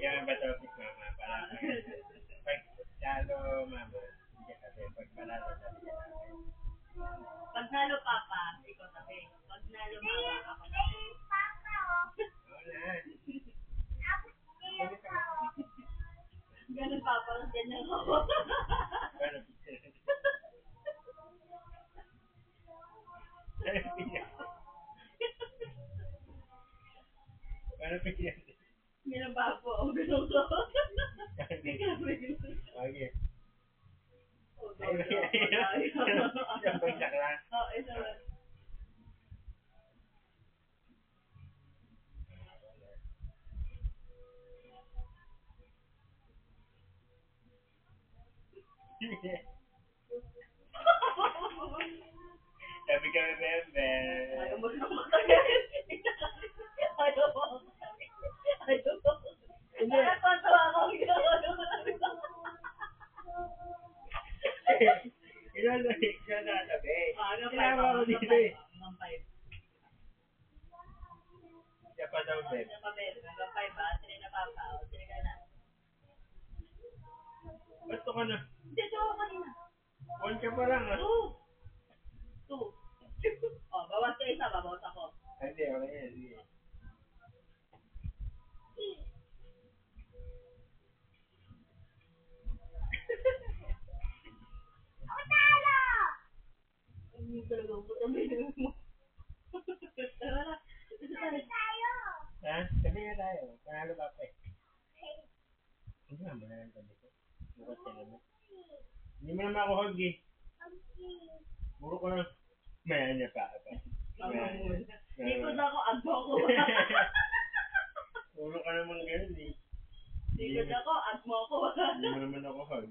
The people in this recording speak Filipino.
Yan ba topic, mama? Para pag talo, mama, hindi ka sabi. Pag panalo, sabi ka namin. Pag nalo papa, ikaw sabi. Pag nalo mama, ako sabi. Oo na. Ganun papa, ganyan ako. Paano picture? Paano picture? Minabapo ako, ganun ko. Okay. Oh, Isang bagsak lang. oh, isa lang. Sabi ka, Bebe. Ayaw mo na matagal. Ayaw mo. Ayaw mo. Hindi. Nakakatawa ako. Ilalatabi. Hanggang Kailangan ako dito eh. Hanggang 5. Siya pa daw, Bebe. Hanggang 5 ba? Sila na papa. O, sila ka na. Ba't ka na? Hindi, ito ako kanina. 1 ka pa lang, ha? 2. Oh, bawas ka isa, babawas ako. Hindi, okay yan. Sige. Hindi talaga ako sabihin mo. Tara na. Ha? Sabi nga tayo. Panalo ba pa eh? Hindi nga, manalang sabi ko. Bukas ka naman. Hindi mo naman ako hug eh. Buro ko lang. Mayan niya pa. Likod ako, agbo ako. Buro ka naman ganun eh. Likod ako, agbo ako. Hindi mo naman ako hug.